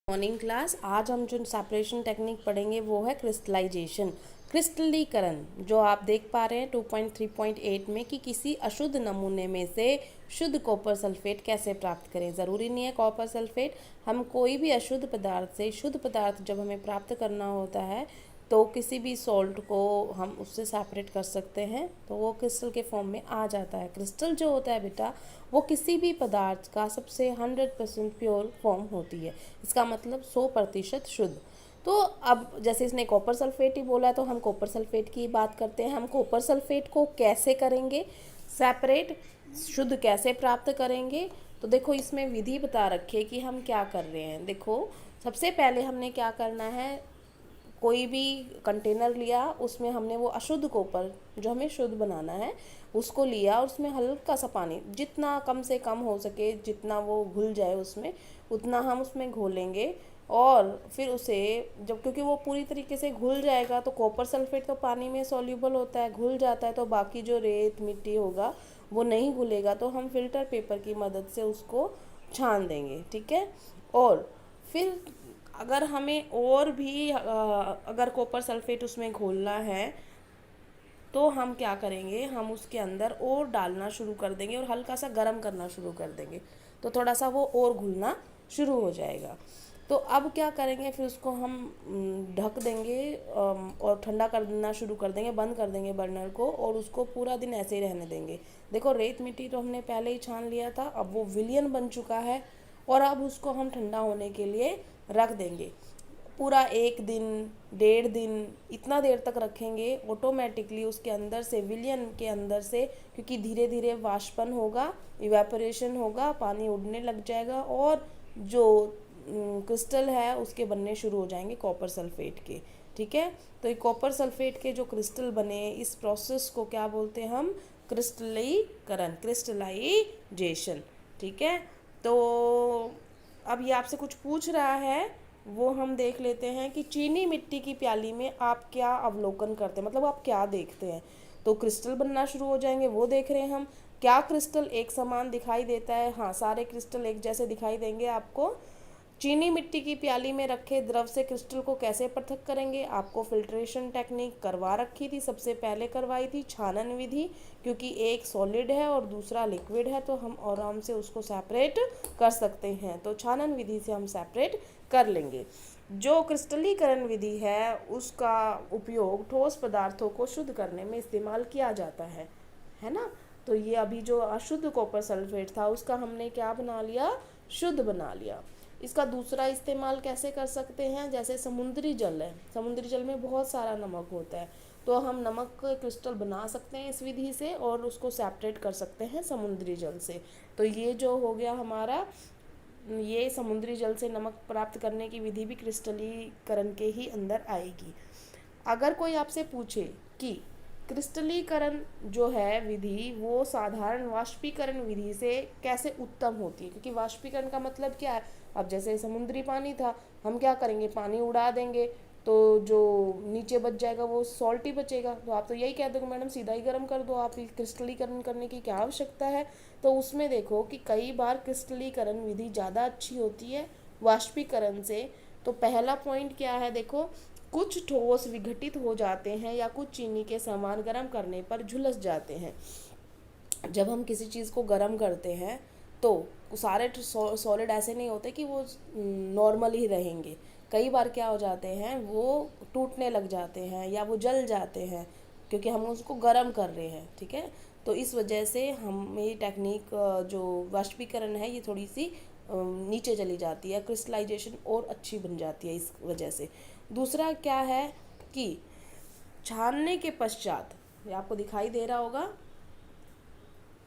Morning class. आज हम जो सेपरेशन टेक्निक पढ़ेंगे वो है क्रिस्टलाइजेशन, क्रिस्टलीकरण। जो आप देख पा रहे हैं 2.3.8 में कि किसी अशुद्ध नमूने में से शुद्ध कॉपर सल्फेट कैसे प्राप्त करें। ज़रूरी नहीं है कॉपर सल्फेट, हम कोई भी अशुद्ध पदार्थ से शुद्ध पदार्थ जब हमें प्राप्त करना होता है तो किसी भी सॉल्ट को हम उससे सेपरेट कर सकते हैं तो वो क्रिस्टल के फॉर्म में आ जाता है। क्रिस्टल जो होता है बेटा वो किसी भी पदार्थ का सबसे 100% प्योर फॉर्म होती है। इसका मतलब 100% शुद्ध। तो अब जैसे इसने कॉपर सल्फेट ही बोला है तो हम कॉपर सल्फेट की बात करते हैं। हम कॉपर सल्फेट को कैसे करेंगे सेपरेट, शुद्ध कैसे प्राप्त करेंगे। तो देखो इसमें विधि बता रखी है कि हम क्या कर रहे हैं। देखो सबसे पहले हमने क्या करना है, कोई भी कंटेनर लिया, उसमें हमने वो अशुद्ध कॉपर जो हमें शुद्ध बनाना है उसको लिया और उसमें हल्का सा पानी, जितना कम से कम हो सके, जितना वो घुल जाए उसमें उतना हम उसमें घोलेंगे। और फिर उसे जब, क्योंकि वो पूरी तरीके से घुल जाएगा तो कॉपर सल्फेट तो पानी में सॉल्यूबल होता है, घुल जाता है, तो बाकी जो रेत मिट्टी होगा वो नहीं घुलेगा, तो हम फिल्टर पेपर की मदद से उसको छान देंगे। ठीक है। और फिर अगर हमें और भी अगर कॉपर सल्फेट उसमें घोलना है तो हम क्या करेंगे, हम उसके अंदर और डालना शुरू कर देंगे और हल्का सा गर्म करना शुरू कर देंगे तो थोड़ा सा वो और घुलना शुरू हो जाएगा। तो अब क्या करेंगे, फिर उसको हम ढक देंगे और ठंडा कर देना शुरू कर देंगे, बंद कर देंगे बर्नर को और उसको पूरा दिन ऐसे ही रहने देंगे। देखो रेत मिट्टी तो हमने पहले ही छान लिया था, अब वो विलियन बन चुका है और अब उसको हम ठंडा होने के लिए रख देंगे। पूरा 1 दिन 1.5 दिन इतना देर तक रखेंगे, ऑटोमेटिकली उसके अंदर से, विलियन के अंदर से, क्योंकि धीरे धीरे वाष्पन होगा, इवेपोरेशन होगा, पानी उड़ने लग जाएगा और जो क्रिस्टल है उसके बनने शुरू हो जाएंगे कॉपर सल्फेट के। ठीक है। तो ये कॉपर सल्फेट के जो क्रिस्टल बने, इस प्रोसेस को क्या बोलते हैं हम, क्रिस्टलीकरण, क्रिस्टलाइजेशन। ठीक है। तो अब ये आपसे कुछ पूछ रहा है, वो हम देख लेते हैं कि चीनी मिट्टी की प्याली में आप क्या अवलोकन करते हैं, मतलब आप क्या देखते हैं। तो क्रिस्टल बनना शुरू हो जाएंगे, वो देख रहे हैं हम। क्या क्रिस्टल एक समान दिखाई देता है? हाँ, सारे क्रिस्टल एक जैसे दिखाई देंगे आपको। चीनी मिट्टी की प्याली में रखे द्रव से क्रिस्टल को कैसे पृथक करेंगे? आपको फिल्ट्रेशन टेक्निक करवा रखी थी, सबसे पहले करवाई थी छानन विधि, क्योंकि एक सॉलिड है और दूसरा लिक्विड है तो हम आराम से उसको सेपरेट कर सकते हैं। तो छानन विधि से हम सेपरेट कर लेंगे। जो क्रिस्टलीकरण विधि है उसका उपयोग ठोस पदार्थों को शुद्ध करने में इस्तेमाल किया जाता है ना। तो ये अभी जो अशुद्ध कॉपर सल्फेट था उसका हमने क्या बना लिया, शुद्ध बना लिया। इसका दूसरा इस्तेमाल कैसे कर सकते हैं, जैसे समुद्री जल है, समुद्री जल में बहुत सारा नमक होता है तो हम नमक क्रिस्टल बना सकते हैं इस विधि से और उसको सेपरेट कर सकते हैं समुद्री जल से। तो ये जो हो गया हमारा, ये समुद्री जल से नमक प्राप्त करने की विधि भी क्रिस्टलीकरण के ही अंदर आएगी। अगर कोई आपसे पूछे कि क्रिस्टलीकरण जो है विधि वो साधारण वाष्पीकरण विधि से कैसे उत्तम होती है, क्योंकि वाष्पीकरण का मतलब क्या है, अब जैसे समुद्री पानी था, हम क्या करेंगे, पानी उड़ा देंगे तो जो नीचे बच जाएगा वो सॉल्ट ही बचेगा। तो आप तो यही कहते हो मैडम सीधा ही गर्म कर दो, आप क्रिस्टलीकरण करने की क्या आवश्यकता है। तो उसमें देखो कि कई बार क्रिस्टलीकरण विधि ज़्यादा अच्छी होती है वाष्पीकरण से। तो पहला पॉइंट क्या है, देखो कुछ ठोस विघटित हो जाते हैं या कुछ चीनी के समान गर्म करने पर झुलस जाते हैं। जब हम किसी चीज़ को गर्म करते हैं तो सारे सॉलिड ऐसे नहीं होते कि वो नॉर्मल ही रहेंगे, कई बार क्या हो जाते हैं वो टूटने लग जाते हैं या वो जल जाते हैं क्योंकि हम उसको गर्म कर रहे हैं। ठीक है। तो इस वजह से हम ये टेक्निक जो वाष्पीकरण है ये थोड़ी सी नीचे चली जाती है, क्रिस्टलाइजेशन और अच्छी बन जाती है इस वजह से। दूसरा क्या है कि छानने के पश्चात, ये आपको दिखाई दे रहा होगा,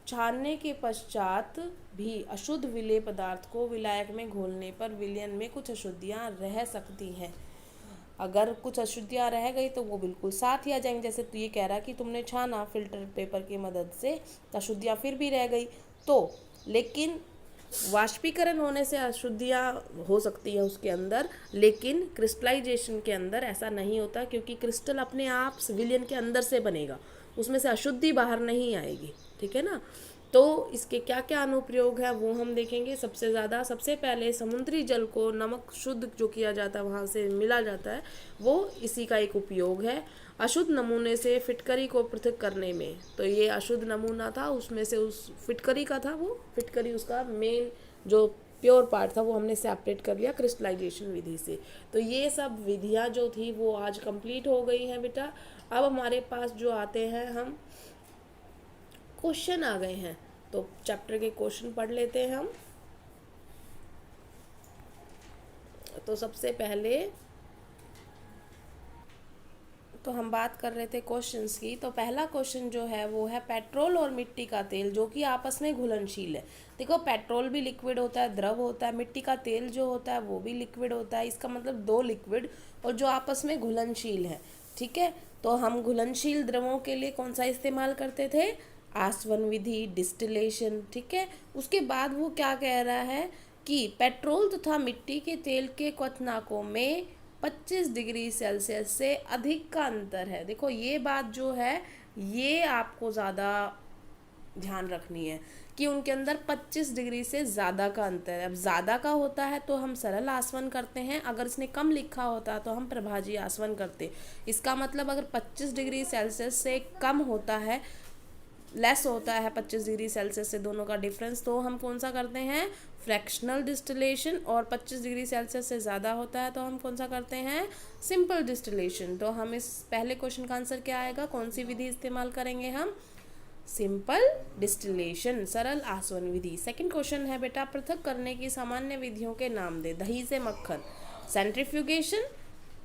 छानने के पश्चात भी अशुद्ध विलेय पदार्थ को विलायक में घोलने पर विलयन में कुछ अशुद्धियाँ रह सकती हैं। अगर कुछ अशुद्धियाँ रह गई तो वो बिल्कुल साथ ही आ जाएंगे। जैसे तो ये कह रहा कि तुमने छाना फिल्टर पेपर की मदद से, अशुद्धियाँ फिर भी रह गई तो, लेकिन वाष्पीकरण होने से अशुद्धियाँ हो सकती है उसके अंदर, लेकिन क्रिस्टलाइजेशन के अंदर ऐसा नहीं होता क्योंकि क्रिस्टल अपने आप विलयन के अंदर से बनेगा, उसमें से अशुद्धि बाहर नहीं आएगी। ठीक है ना। तो इसके क्या क्या अनुप्रयोग है वो हम देखेंगे। सबसे पहले समुद्री जल को नमक शुद्ध जो किया जाता है, वहाँ से मिला जाता है, वो इसी का एक उपयोग है। अशुद्ध नमूने से फिटकरी को पृथक करने में, तो ये अशुद्ध नमूना था, उसमें से उस फिटकरी का था, वो फिटकरी उसका मेन जो प्योर पार्ट था वो हमने सेपरेट कर लिया क्रिस्टलाइजेशन विधि से। तो ये सब विधियाँ जो थी वो आज कंप्लीट हो गई हैं बेटा। अब हमारे पास जो आते हैं, हम क्वेश्चन आ गए हैं, तो चैप्टर के क्वेश्चन पढ़ लेते हैं हम। तो सबसे पहले तो हम बात कर रहे थे क्वेश्चंस की। तो पहला क्वेश्चन जो है वो है पेट्रोल और मिट्टी का तेल जो कि आपस में घुलनशील है। देखो पेट्रोल भी लिक्विड होता है, द्रव होता है, मिट्टी का तेल जो होता है वो भी लिक्विड होता है। इसका मतलब दो लिक्विड और जो आपस में घुलनशील है, ठीक है। तो हम घुलनशील द्रवों के लिए कौन सा इस्तेमाल करते थे? आसवन विधि, डिस्टिलेशन, ठीक है। उसके बाद वो क्या कह रहा है कि पेट्रोल तथा मिट्टी के तेल के क्वथनांकों में 25 डिग्री सेल्सियस से अधिक का अंतर है। देखो ये बात जो है ये आपको ज़्यादा ध्यान रखनी है कि उनके अंदर 25 डिग्री से ज़्यादा का अंतर है। अब ज़्यादा का होता है तो हम सरल आसवन करते हैं, अगर इसने कम लिखा होता है तो हम प्रभाजी आसवन करते। इसका मतलब अगर 25 डिग्री सेल्सियस से कम होता है, लेस होता है 25 डिग्री सेल्सियस से, दोनों का डिफरेंस, तो हम कौन सा करते हैं? Fractional distillation. और 25 डिग्री सेल्सियस से ज़्यादा होता है तो हम कौन सा करते हैं? Simple distillation. तो हम इस पहले क्वेश्चन का आंसर क्या आएगा? कौन सी विधि इस्तेमाल करेंगे हम? सिंपल डिस्टिलेशन, सरल आसवन विधि। सेकंड क्वेश्चन है बेटा, पृथक करने की सामान्य विधियों के नाम दे। दही से मक्खन, सेंट्रीफ्यूगेशन,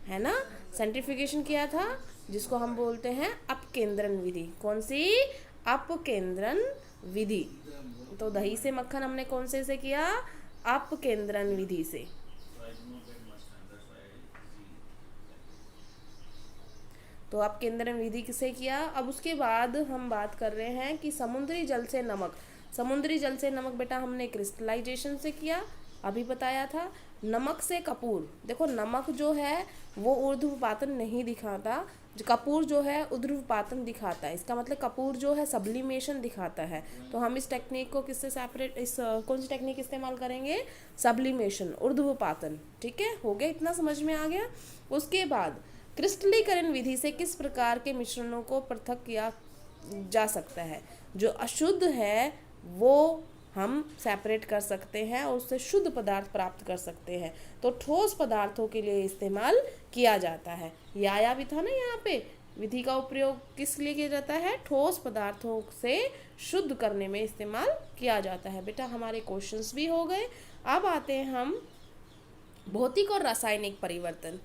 है ना, सेंट्रीफ्यूगेशन किया था जिसको हम बोलते हैं अपकेंद्रण विधि। कौन सी? अपकेंद्रण विधि। तो दही से मक्खन हमने कौन से किया? अपकेंद्रण विधि से। तो अपकेंद्रण विधि से किया। अब उसके बाद हम बात कर रहे हैं कि समुद्री जल से नमक। समुद्री जल से नमक बेटा हमने क्रिस्टलाइजेशन से किया, अभी बताया था। नमक से कपूर, देखो नमक जो है वो ऊर्ध्वपातन नहीं दिखाता, कपूर जो है ऊर्ध्वपातन दिखाता है। इसका मतलब कपूर जो है सब्लिमेशन दिखाता है। तो हम इस टेक्निक को किससे सेपरेट, इस कौन सी टेक्निक इस्तेमाल करेंगे? सब्लिमेशन, ऊर्ध्वपातन, ठीक है। हो गया, इतना समझ में आ गया। उसके बाद क्रिस्टलीकरण विधि से किस प्रकार के मिश्रणों को पृथक किया जा सकता है? जो अशुद्ध है वो हम सेपरेट कर सकते हैं और उससे शुद्ध पदार्थ प्राप्त कर सकते हैं। तो ठोस पदार्थों के लिए इस्तेमाल किया जाता है। ये आया भी था ना यहाँ पे, विधि का उपयोग किस लिए किया जाता है? ठोस पदार्थों से शुद्ध करने में इस्तेमाल किया जाता है। बेटा हमारे क्वेश्चंस भी हो गए। अब आते हैं हम भौतिक और रासायनिक परिवर्तन।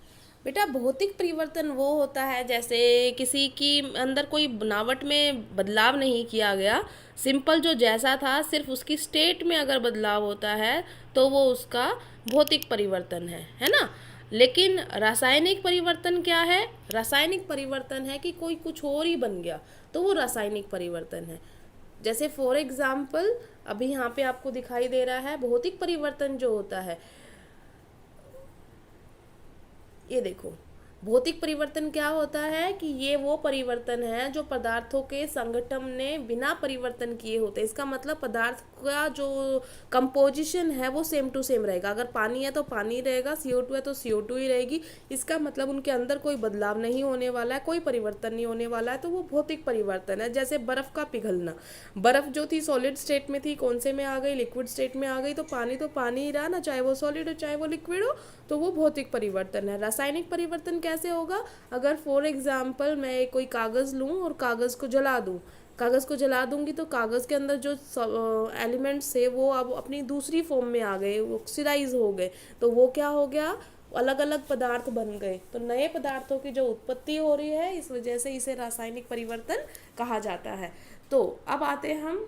बेटा भौतिक परिवर्तन वो होता है जैसे किसी की अंदर कोई बनावट में बदलाव नहीं किया गया, सिंपल जो जैसा था सिर्फ उसकी स्टेट में अगर बदलाव होता है तो वो उसका भौतिक परिवर्तन है ना। लेकिन रासायनिक परिवर्तन क्या है? रासायनिक परिवर्तन है कि कोई कुछ और ही बन गया, तो वो रासायनिक परिवर्तन है। जैसे फॉर एग्जाम्पल अभी यहाँ पे आपको दिखाई दे रहा है भौतिक परिवर्तन जो होता है, ये देखो भौतिक परिवर्तन क्या होता है कि ये वो परिवर्तन है जो पदार्थों के संगठन ने बिना परिवर्तन किए होते हैं। इसका मतलब पदार्थ का जो कंपोजिशन है वो सेम टू सेम रहेगा। अगर पानी है तो पानी रहेगा, CO2 है तो CO2 ही रहेगी। इसका मतलब उनके अंदर कोई बदलाव नहीं होने वाला है, कोई परिवर्तन नहीं होने वाला है, तो वो भौतिक परिवर्तन है। जैसे बर्फ़ का पिघलना, बर्फ़ जो थी सॉलिड स्टेट में थी, कौन से में आ गई? लिक्विड स्टेट में आ गई। तो पानी ही रहा ना, चाहे वो सॉलिड हो चाहे वो लिक्विड हो, तो वो भौतिक परिवर्तन है। रासायनिक परिवर्तन कैसे होगा? अगर फॉर एग्जाम्पल मैं कोई कागज़ लूँ और कागज़ को जला दूँ, कागज़ को जला दूंगी तो कागज़ के अंदर जो एलिमेंट्स थे वो अब अपनी दूसरी फॉर्म में आ गए, वो ऑक्सीडाइज हो गए, तो वो क्या हो गया? अलग अलग पदार्थ बन गए। तो नए पदार्थों की जो उत्पत्ति हो रही है, इस वजह से इसे रासायनिक परिवर्तन कहा जाता है। तो अब आते हैं हम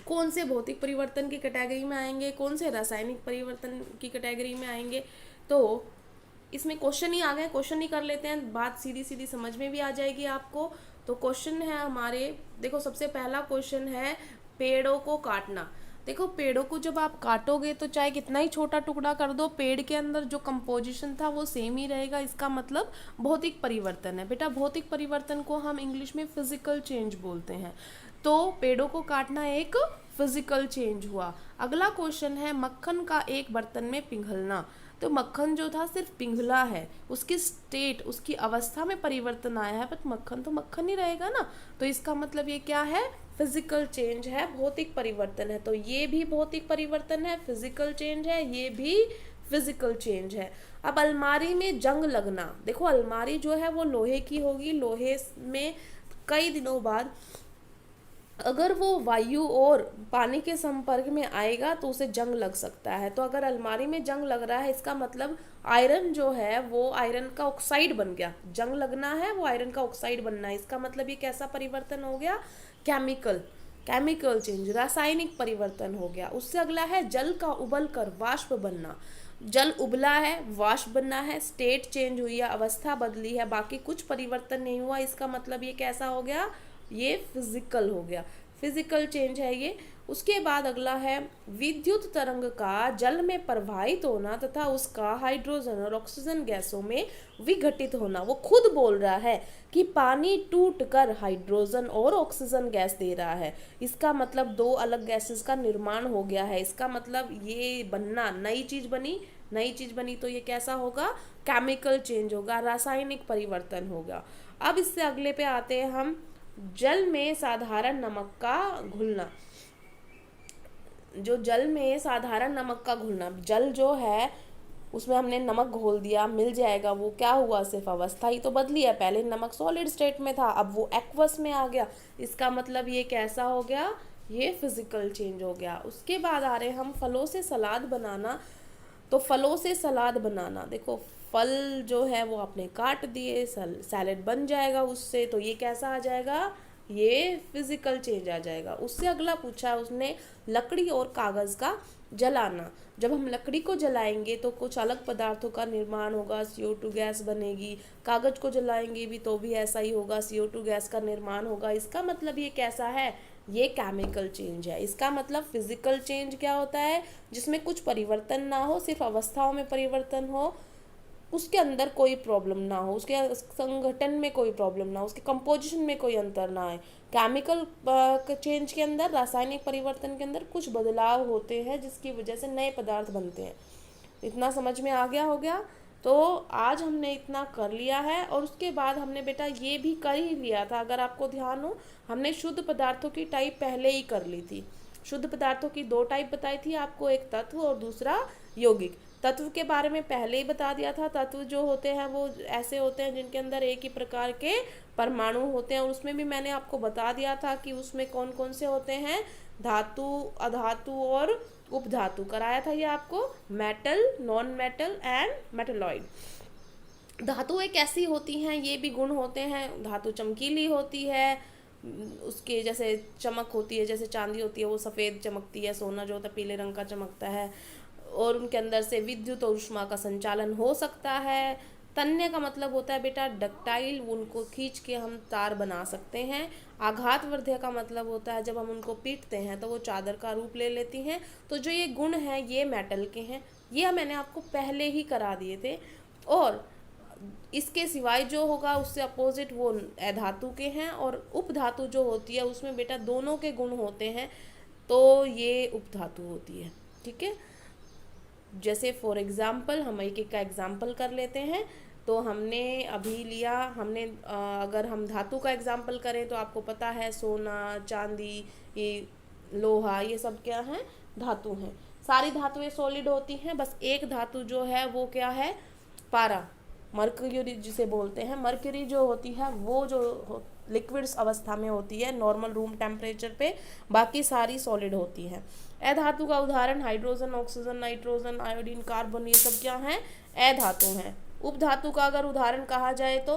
कौन से भौतिक परिवर्तन की कैटेगरी में आएंगे, कौन से रासायनिक परिवर्तन की कैटेगरी में आएंगे। तो इसमें क्वेश्चन ही आ गए, क्वेश्चन ही कर लेते हैं, बात सीधी सीधी समझ में भी आ जाएगी आपको। तो क्वेश्चन है हमारे, देखो सबसे पहला क्वेश्चन है पेड़ों को काटना। देखो पेड़ों को जब आप काटोगे तो चाहे कितना ही छोटा टुकड़ा कर दो, पेड़ के अंदर जो कंपोजिशन था वो सेम ही रहेगा। इसका मतलब भौतिक परिवर्तन है। बेटा भौतिक परिवर्तन को हम इंग्लिश में फिजिकल चेंज बोलते हैं। तो पेड़ों को काटना एक फिजिकल चेंज हुआ। अगला क्वेश्चन है मक्खन का एक बर्तन में पिघलना। तो मक्खन जो था सिर्फ पिघला है, उसकी स्टेट, उसकी अवस्था में परिवर्तन आया है, बट मक्खन तो मक्खन ही रहेगा ना। तो इसका मतलब ये क्या है, फिजिकल चेंज है, भौतिक परिवर्तन है। तो ये भी भौतिक परिवर्तन है, फिजिकल चेंज है, ये भी फिजिकल चेंज है। अब अलमारी में जंग लगना, देखो अलमारी जो है वो लोहे की होगी, लोहे में कई दिनों बाद अगर वो वायु और पानी के संपर्क में आएगा तो उसे जंग लग सकता है। तो अगर अलमारी में जंग लग रहा है, इसका मतलब आयरन जो है वो आयरन का ऑक्साइड बन गया। जंग लगना है, वो आयरन का ऑक्साइड बनना है। इसका मतलब ये कैसा परिवर्तन हो गया, केमिकल चेंज, रासायनिक परिवर्तन हो गया। उससे अगला है जल का उबल कर वाष्प बनना। जल उबला है, वाष्प बनना है, स्टेट चेंज हुई है, अवस्था बदली है, बाकी कुछ परिवर्तन नहीं हुआ। इसका मतलब ये कैसा हो गया, ये फिजिकल हो गया, फिजिकल चेंज है ये। उसके बाद अगला है विद्युत तरंग का जल में प्रवाहित होना तथा उसका हाइड्रोजन और ऑक्सीजन गैसों में विघटित होना। वो खुद बोल रहा है कि पानी टूट कर हाइड्रोजन और ऑक्सीजन गैस दे रहा है। इसका मतलब दो अलग गैसेस का निर्माण हो गया है। इसका मतलब ये बनना, नई चीज बनी तो ये कैसा होगा, केमिकल चेंज होगा, रासायनिक परिवर्तन होगा। अब इससे अगले पे आते हैं हम, जल में साधारण नमक का घुलना। जो जल में साधारण नमक का घुलना, जल जो है उसमें हमने नमक घोल दिया, मिल जाएगा, वो क्या हुआ, सिर्फ अवस्था ही तो बदली है। पहले नमक सॉलिड स्टेट में था, अब वो एक्वस में आ गया। इसका मतलब ये कैसा हो गया, ये फिजिकल चेंज हो गया। उसके बाद आ रहे हम फलों से सलाद बनाना। तो फलों से सलाद बनाना, देखो फल जो है वो आपने काट दिए, सैलेड बन जाएगा उससे। तो ये कैसा आ जाएगा, ये फिजिकल चेंज आ जाएगा। उससे अगला पूछा उसने लकड़ी और कागज़ का जलाना। जब हम लकड़ी को जलाएंगे तो कुछ अलग पदार्थों का निर्माण होगा, CO2 गैस बनेगी। कागज़ को जलाएंगे भी तो भी ऐसा ही होगा, CO2 गैस का निर्माण होगा। इसका मतलब ये कैसा है, ये केमिकल चेंज है। इसका मतलब फिजिकल चेंज क्या होता है, जिसमें कुछ परिवर्तन ना हो, सिर्फ अवस्थाओं में परिवर्तन हो, उसके अंदर कोई प्रॉब्लम ना हो, उसके संगठन में कोई प्रॉब्लम ना हो, उसके कंपोजिशन में कोई अंतर ना आए। केमिकल चेंज के अंदर, रासायनिक परिवर्तन के अंदर कुछ बदलाव होते हैं जिसकी वजह से नए पदार्थ बनते हैं। इतना समझ में आ गया हो गया। तो आज हमने इतना कर लिया है। और उसके बाद हमने बेटा ये भी कर ही लिया था, अगर आपको ध्यान हो, हमने शुद्ध पदार्थों की टाइप पहले ही कर ली थी। शुद्ध पदार्थों की दो टाइप बताई थी आपको, एक तत्व और दूसरा यौगिक। तत्व के बारे में पहले ही बता दिया था। तत्व जो होते हैं वो ऐसे होते हैं जिनके अंदर एक ही प्रकार के परमाणु होते हैं। और उसमें भी मैंने आपको बता दिया था कि उसमें कौन कौन से होते हैं, धातु, अधातु और उपधातु। कराया था ये आपको, metal, non metal and metalloid. धातु एक ऐसी होती हैं, ये भी गुण होते हैं। धातु चमकीली होती है, उसके जैसे चमक होती है, जैसे चांदी होती है वो सफ़ेद चमकती है, सोना जो होता है पीले रंग का चमकता है। और उनके अंदर से विद्युत और ऊष्मा का संचालन हो सकता है। तन्य का मतलब होता है बेटा डक्टाइल, उनको खींच के हम तार बना सकते हैं। आघातवर्ध्य का मतलब होता है जब हम उनको पीटते हैं तो वो चादर का रूप ले लेती हैं। तो जो ये गुण हैं ये मेटल के हैं, ये मैंने आपको पहले ही करा दिए थे। और इसके सिवाय जो होगा उससे अपोजिट वो अधातु के हैं। और उपधातु जो होती है उसमें बेटा दोनों के गुण होते हैं, तो ये उपधातु होती है। ठीक है, जैसे फॉर एग्जाम्पल हम एक एक का एग्जाम्पल कर लेते हैं। तो हमने अभी लिया, हमने अगर हम धातु का एग्जाम्पल करें तो आपको पता है सोना, चांदी, ये लोहा, ये सब क्या हैं, धातु हैं। सारी धातुएं सॉलिड होती हैं, बस एक धातु जो है वो क्या है, पारा, मर्क्यूरी जिसे बोलते हैं। मर्क्यूरी जो होती है वो जो लिक्विड्स अवस्था में होती है नॉर्मल रूम टेम्परेचर पे, बाकी सारी सॉलिड होती है। अधातु का उदाहरण hydrogen, oxygen, nitrogen, iodine, carbon, ये सब क्या हैं, अधातु हैं। उपधातु का अगर उदाहरण कहा जाए तो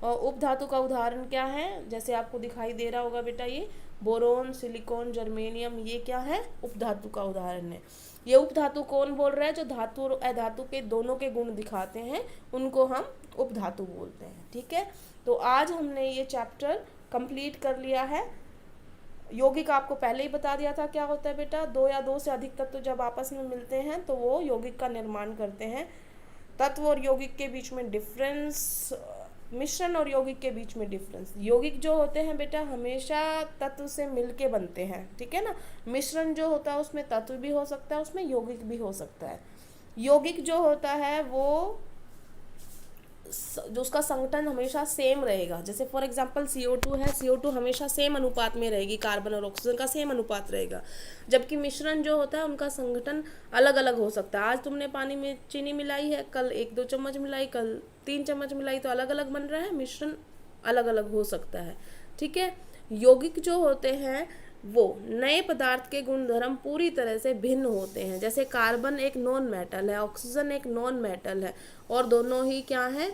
उपधातु का उदाहरण क्या है, जैसे आपको दिखाई दे रहा होगा बेटा, ये बोरोन, सिलिकॉन, जर्मेनियम, ये क्या है, उपधातु का उदाहरण है। ये उपधातु कौन बोल रहा है, जो धातु और अधातु के दोनों के गुण दिखाते हैं उनको हम उपधातु बोलते हैं। ठीक है, तो आज हमने ये चैप्टर कंप्लीट कर लिया है। यौगिक आपको पहले ही बता दिया था क्या होता है बेटा, दो या दो से अधिक तत्व जब आपस में मिलते हैं तो वो यौगिक का निर्माण करते हैं। तत्व और यौगिक के बीच में डिफरेंस मिश्रण और यौगिक के बीच में डिफरेंस। यौगिक जो होते हैं बेटा हमेशा तत्व से मिलके बनते हैं, ठीक है ना। मिश्रण जो होता है उसमें तत्व भी हो सकता है, उसमें यौगिक भी हो सकता है। यौगिक जो होता है वो जो उसका संगठन हमेशा सेम रहेगा, जैसे फॉर एग्जांपल CO2 है, CO2 हमेशा सेम अनुपात में रहेगी, कार्बन और ऑक्सीजन का सेम अनुपात रहेगा। जबकि मिश्रण जो होता है उनका संगठन अलग अलग हो सकता है। आज तुमने पानी में चीनी मिलाई है, कल 1-2 चम्मच मिलाई, कल 3 चम्मच मिलाई, तो अलग अलग बन रहा है, मिश्रण अलग अलग हो सकता है, ठीक है। यौगिक जो होते हैं वो नए पदार्थ के गुणधर्म पूरी तरह से भिन्न होते हैं। जैसे कार्बन एक नॉन मेटल है, ऑक्सीजन एक नॉन मेटल है, और दोनों ही क्या है,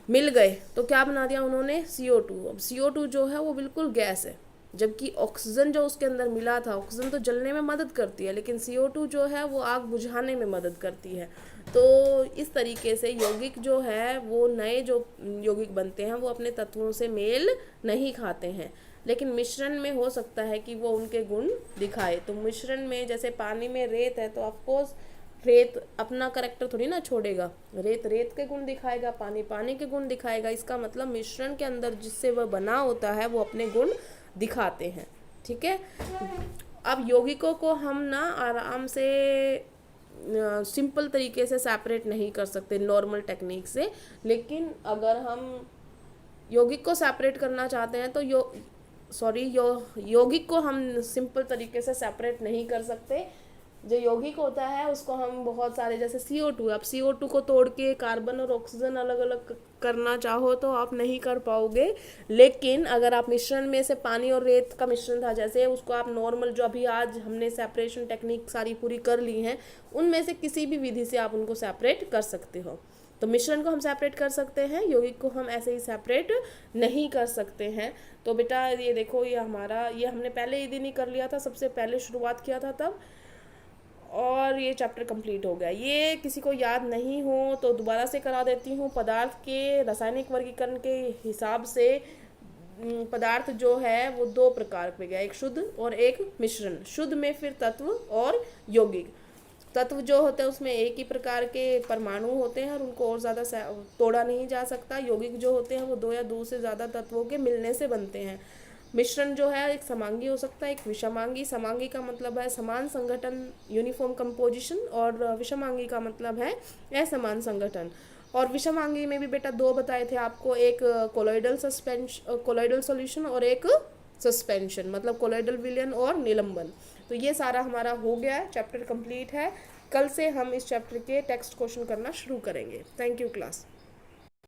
मिल गए तो क्या बना दिया उन्होंने, CO2। अब CO2 जो है वो बिल्कुल गैस है, जबकि ऑक्सीजन जो उसके अंदर मिला था, ऑक्सीजन तो जलने में मदद करती है, लेकिन CO2 जो है वो आग बुझाने में मदद करती है। तो इस तरीके से यौगिक जो है वो नए जो यौगिक बनते हैं वो अपने तत्वों से मेल नहीं खाते हैं, लेकिन मिश्रण में हो सकता है कि वो उनके गुण दिखाए। तो मिश्रण में जैसे पानी में रेत है तो ऑफकोर्स रेत अपना करैक्टर थोड़ी ना छोड़ेगा, रेत रेत के गुण दिखाएगा, पानी पानी के गुण दिखाएगा। इसका मतलब मिश्रण के अंदर जिससे वह बना होता है वो अपने गुण दिखाते हैं, ठीक है। अब यौगिकों को हम ना आराम से सिंपल तरीके से सेपरेट नहीं कर सकते नॉर्मल टेक्निक से, लेकिन अगर हम यौगिक को सेपरेट करना चाहते हैं तो यौगिक को हम सिंपल तरीके से सेपरेट नहीं कर सकते। जो यौगिक होता है उसको हम बहुत सारे, जैसे CO2, अब CO2 को तोड़ के कार्बन और ऑक्सीजन अलग अलग करना चाहो तो आप नहीं कर पाओगे, लेकिन अगर आप मिश्रण में से पानी और रेत का मिश्रण था, जैसे उसको आप नॉर्मल जो अभी आज हमने सेपरेशन टेक्निक सारी पूरी कर ली हैं, उनमें से किसी भी विधि से आप उनको सेपरेट कर सकते हो। तो मिश्रण को हम सेपरेट कर सकते हैं, यौगिक को हम ऐसे ही सेपरेट नहीं कर सकते हैं। तो बेटा ये देखो, ये हमने पहले ही दिन ही कर लिया था, सबसे पहले शुरुआत किया था तब, और ये चैप्टर कंप्लीट हो गया। ये किसी को याद नहीं हो तो दोबारा से करा देती हूँ। पदार्थ के रासायनिक वर्गीकरण के हिसाब से पदार्थ जो है वो 2 प्रकार पे गया, एक शुद्ध और एक मिश्रण। शुद्ध में फिर तत्व और यौगिक। तत्व जो होते हैं उसमें एक ही प्रकार के परमाणु होते हैं और उनको और ज़्यादा तोड़ा नहीं जा सकता। यौगिक जो होते हैं वो 2 या 2 से ज़्यादा तत्वों के मिलने से बनते हैं। मिश्रण जो है एक समांगी हो सकता है, एक विषमांगी। समांगी का मतलब है समान संगठन, यूनिफॉर्म कंपोजिशन, और विषमांगी का मतलब है असमान संगठन। और विषमांगी में भी बेटा 2 बताए थे आपको, एक कोलॉइडल सॉल्यूशन और एक सस्पेंशन, मतलब कोलॉइडल विलयन और निलंबन। तो ये सारा हमारा हो गया है, चैप्टर कंप्लीट है। कल से हम इस चैप्टर के टेक्स्ट क्वेश्चन करना शुरू करेंगे। Thank you class.